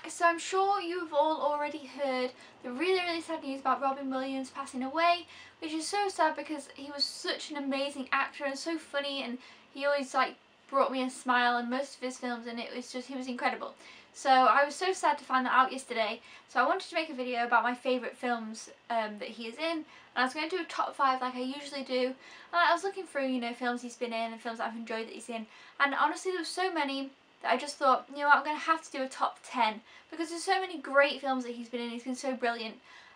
back. So I'm sure you've all already heard the really sad news about Robin Williams passing away, which is so sad because he was such an amazing actor and so funny, and he always like brought me a smile in most of his films, and it was just, he was incredible. So I was so sad to find that out yesterday, so I wanted to make a video about my favourite films that he is in, and I was going to do a top 5 like I usually do, and I was looking through, you know, films he's been in and films that I've enjoyed that he's in, and honestly there were so many that I just thought, you know what, I'm going to have to do a top 10, because there's so many great films that he's been in. He's been so brilliant.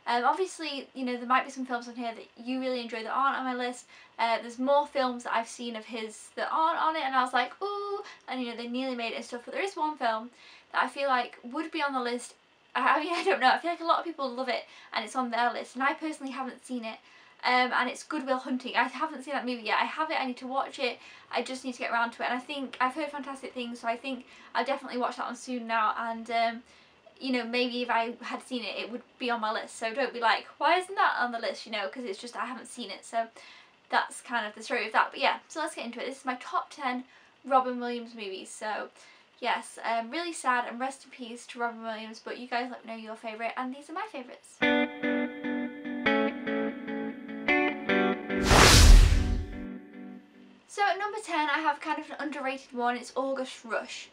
Obviously, you know, there might be some films on here that you really enjoy that aren't on my list. There's more films that I've seen of his that aren't on it, and I was like, ooh, and you know, they nearly made it and stuff, but there is one film that I feel like would be on the list. I mean, I don't know, I feel like a lot of people love it and it's on their list, and I personally haven't seen it. And it's Good Will Hunting. I haven't seen that movie yet. I have it, I need to watch it, I just need to get around to it, and I think I've heard fantastic things, so I think I'll definitely watch that one soon now, and you know, maybe if I had seen it, it would be on my list, so don't be like, why isn't that on the list, you know, because it's just I haven't seen it, so that's kind of the story of that. But yeah, so let's get into it. This is my top 10 Robin Williams movies, so yes, really sad, and rest in peace to Robin Williams, but you guys let me know your favourite, and these are my favourites. So at number 10 I have kind of an underrated one. It's August Rush.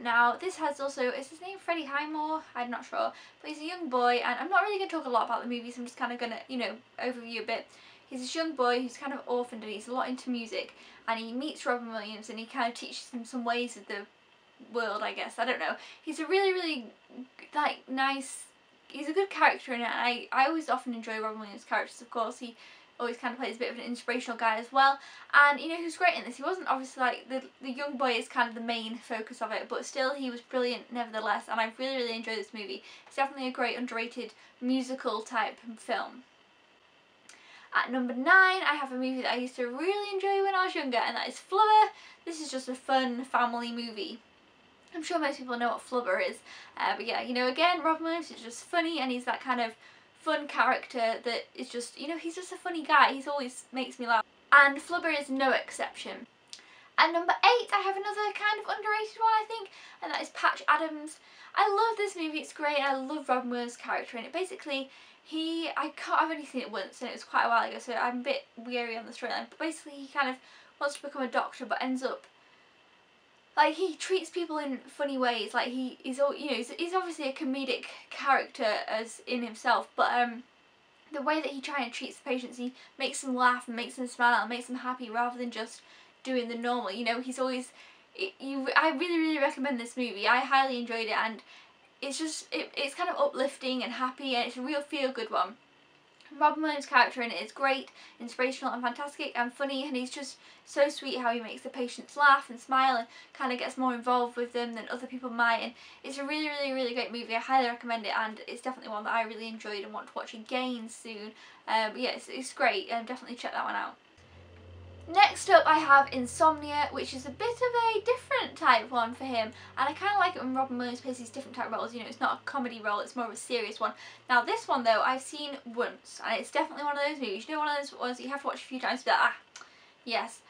Now this has also, is his name Freddie Highmore? I'm not sure, but he's a young boy, and I'm not really going to talk a lot about the movies, I'm just kind of going to, you know, overview a bit. He's this young boy who's kind of orphaned, and he's a lot into music, and he meets Robin Williams, and he kind of teaches him some ways of the world, I guess, I don't know. He's a really like nice, he's a good character in it, and I always often enjoy Robin Williams' characters. Of course, he always kind of plays a bit of an inspirational guy as well, and you know, he was great in this. He wasn't obviously like, the young boy is kind of the main focus of it, but still he was brilliant nevertheless, and I really enjoyed this movie. It's definitely a great underrated musical type film. At number 9 I have a movie that I used to really enjoy when I was younger, and that is Flubber. This is just a fun family movie. I'm sure most people know what Flubber is, but yeah, you know, again, Robin Williams is just funny, and he's that kind of fun character that is just, you know, he's just a funny guy. He's always makes me laugh, and Flubber is no exception. At number 8 I have another kind of underrated one, I think, and that is Patch Adams. I love this movie, it's great, I love Robin Williams' character in it. Basically, I've only seen it once, and it was quite a while ago, so I'm a bit weary on the storyline, but basically he kind of wants to become a doctor, but ends up, like, he treats people in funny ways. Like, he's all, you know, he's obviously a comedic character as in himself, but the way that he tries and treats the patients, he makes them laugh and makes them smile and makes them happy, rather than just doing the normal, you know. He's always, I really recommend this movie. I highly enjoyed it, and it's just, it's kind of uplifting and happy, and it's a real feel-good one. Robin Williams' character in it is great, inspirational and fantastic and funny, and he's just so sweet how he makes the patients laugh and smile and kind of gets more involved with them than other people might, and it's a really great movie. I highly recommend it, and it's definitely one that I really enjoyed and want to watch again soon. But yeah, it's great, definitely check that one out. Next up I have Insomnia, which is a bit of a different type one for him, and I kind of like it when Robin Williams plays these different type roles. You know, it's not a comedy role, it's more of a serious one. Now this one though, I've seen once, and it's definitely one of those movies, you know, one of those ones that you have to watch a few times to be like, ah, yes.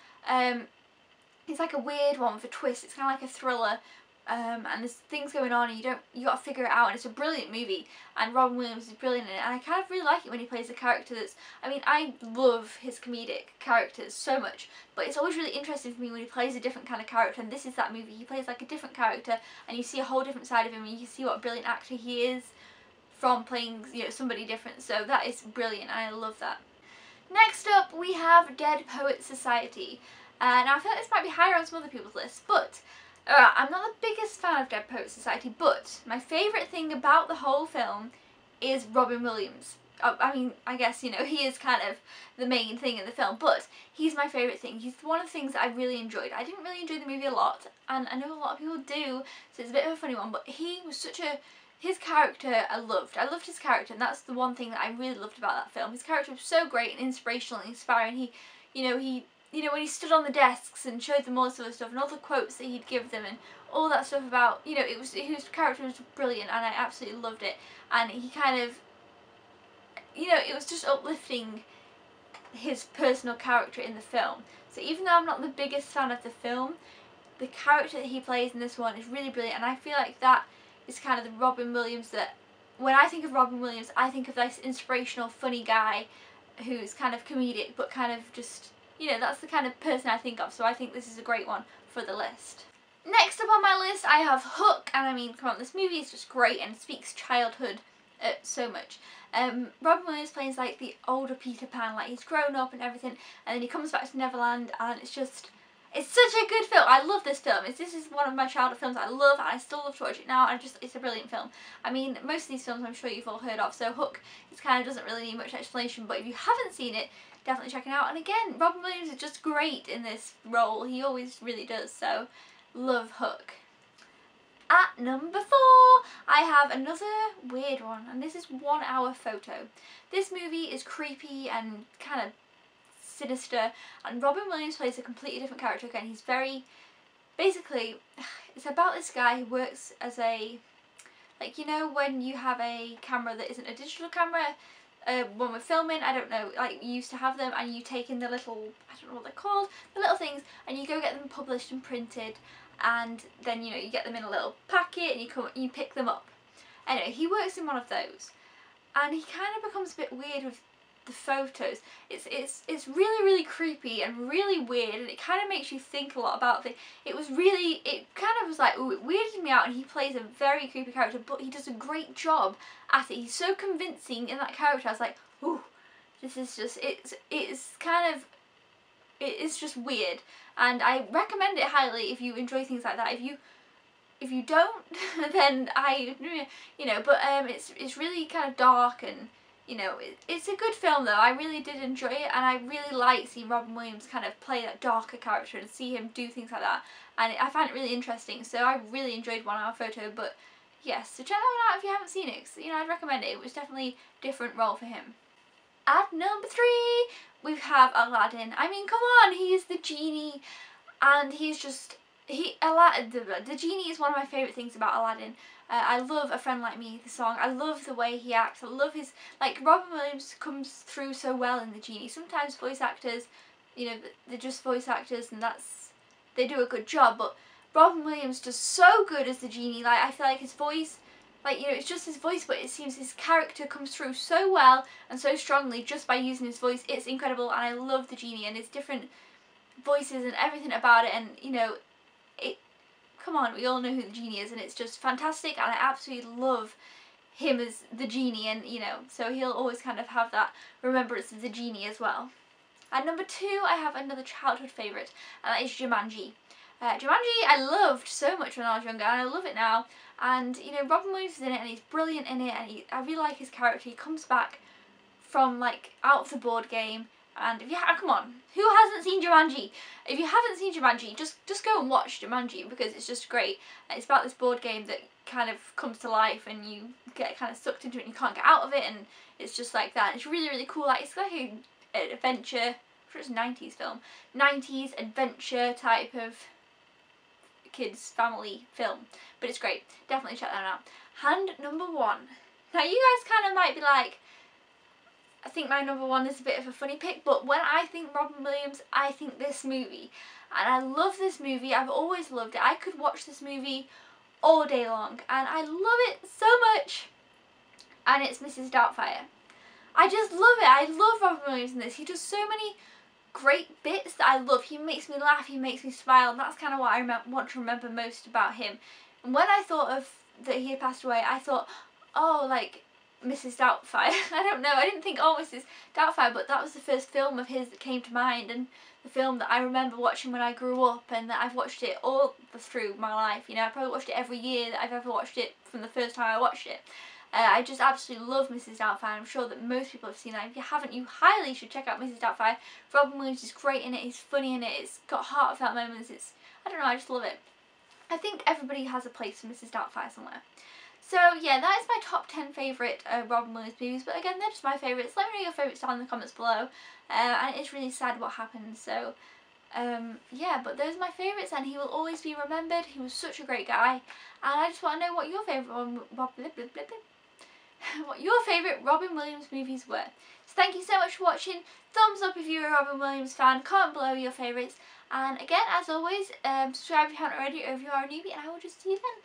It's like a weird one with a twist. It's kind of like a thriller, and there's things going on, and you got to figure it out, and it's a brilliant movie, and Robin Williams is brilliant in it, and I kind of really like it when he plays a character that's, I mean, I love his comedic characters so much, but it's always really interesting for me when he plays a different kind of character, and this is that movie. He plays like a different character, and you see a whole different side of him, and you can see what a brilliant actor he is from playing, you know, somebody different, so that is brilliant, and I love that. Next up we have Dead Poets Society. Now I feel like this might be higher on some other people's lists, but I'm not the biggest fan of Dead Poets Society, but my favourite thing about the whole film is Robin Williams. I mean, I guess, you know, he is kind of the main thing in the film, but he's my favourite thing. He's one of the things that I really enjoyed. I didn't really enjoy the movie a lot, and I know a lot of people do, so it's a bit of a funny one, but he was such a, his character I loved. I loved his character, and that's the one thing that I really loved about that film. His character was so great and inspirational and inspiring. He, you know, when he stood on the desks and showed them all this other stuff and all the quotes that he'd give them and all that stuff about, you know, his character was brilliant, and I absolutely loved it. And he kind of, you know, it was just uplifting his personal character in the film. So even though I'm not the biggest fan of the film, the character that he plays in this one is really brilliant, and I feel like that is kind of the Robin Williams that, when I think of Robin Williams, I think of this inspirational, funny guy who's kind of comedic, but kind of just, you know, that's the kind of person I think of, so I think this is a great one for the list. Next up on my list, I have Hook, and I mean, come on, this movie is just great and speaks childhood so much. Robin Williams plays like the older Peter Pan, like he's grown up and everything, and then he comes back to Neverland, and it's just, it's such a good film. I love this film. This is one of my childhood films I love, and I still love to watch it now, and it's a brilliant film. I mean, most of these films I'm sure you've all heard of, so Hook, it kind of doesn't really need much explanation, but if you haven't seen it, definitely check it out. And again, Robin Williams is just great in this role. He always really does, so love Hook. At number 4, I have another weird one, and this is 1 Hour Photo. This movie is creepy and kind of sinister, and Robin Williams plays a completely different character again. He's very, basically, it's about this guy who works as a, like, you know when you have a camera that isn't a digital camera, when we're filming, I don't know, like you used to have them, and you take in the little, I don't know what they're called, the little things, and you go get them published and printed, and then, you know, you get them in a little packet and you pick them up. Anyway, he works in one of those, and he kind of becomes a bit weird with the photos. It's really creepy and really weird, and it kind of makes you think a lot about it. It kind of was like, ooh, it weirded me out, and he plays a very creepy character, but he does a great job at it. He's so convincing in that character. I was like, ooh, this is just, it's just weird, and I recommend it highly if you enjoy things like that. If you don't, then you know, but it's really kind of dark, and you know, it's a good film though. I really did enjoy it, and I really like seeing Robin Williams kind of play that darker character and see him do things like that, and I find it really interesting, so I really enjoyed 1 Hour Photo. But yes, so check that one out if you haven't seen it, 'cause, you know, I'd recommend it. It was definitely a different role for him. At number 3, we have Aladdin. I mean, come on, he's the genie, and he's just, the genie is one of my favourite things about Aladdin. I love A Friend Like Me, the song. I love the way he acts. I love his, like, Robin Williams comes through so well in the genie. Sometimes voice actors, you know, they're just voice actors, and they do a good job, but Robin Williams does so good as the genie. Like, I feel like his voice, like, you know, it's just his voice, but it seems his character comes through so well and so strongly just by using his voice. It's incredible, and I love the genie and his different voices and everything about it, and, you know, come on, we all know who the genie is, and it's just fantastic, and I absolutely love him as the genie, and, you know, so he'll always kind of have that remembrance of the genie as well. At number 2, I have another childhood favourite, and that is Jumanji. Jumanji I loved so much when I was younger, and I love it now, and, you know, Robin Williams is in it, and he's brilliant in it, and I really like his character. He comes back from, like, out of the board game, and if you come on, who hasn't seen Jumanji? If you haven't seen Jumanji, just go and watch Jumanji, because it's just great. It's about this board game that kind of comes to life, and you get kind of sucked into it, and you can't get out of it, and it's just like that. It's really cool. Like, it's like an adventure, I'm sure it's a 90s film, 90s adventure type of kids family film, but it's great. Definitely check that out. And number 1. Now, you guys kind of might be like, I think my number 1 is a bit of a funny pick, but when I think Robin Williams, I think this movie. And I love this movie. I've always loved it. I could watch this movie all day long, and I love it so much. And it's Mrs. Doubtfire. I just love it. I love Robin Williams in this. He does so many great bits that I love. He makes me laugh, he makes me smile, and that's kind of what I want to remember most about him. And when I thought of that he had passed away, I thought, oh, like, Mrs. Doubtfire. I don't know, I didn't think, oh, Mrs. Doubtfire, but that was the first film of his that came to mind, and the film that I remember watching when I grew up, and that I've watched it all through my life. You know, I probably watched it every year that I've ever watched it from the first time I watched it. I just absolutely love Mrs. Doubtfire. I'm sure that most people have seen that. If you haven't, you highly should check out Mrs. Doubtfire. Robin Williams is great in it, he's funny in it, it's got heartfelt moments, I don't know, I just love it. I think everybody has a place for Mrs. Doubtfire somewhere. So yeah, that is my top 10 favourite Robin Williams movies, but again, they're just my favourites. Let me know your favourites down in the comments below, and it's really sad what happened, so yeah, but those are my favourites, and he will always be remembered. He was such a great guy, and I just want to know what your favourite Robin Williams movies were. So thank you so much for watching. Thumbs up if you're a Robin Williams fan, comment below your favourites, and again, as always, subscribe if you haven't already, or if you are a newbie, and I will just see you then.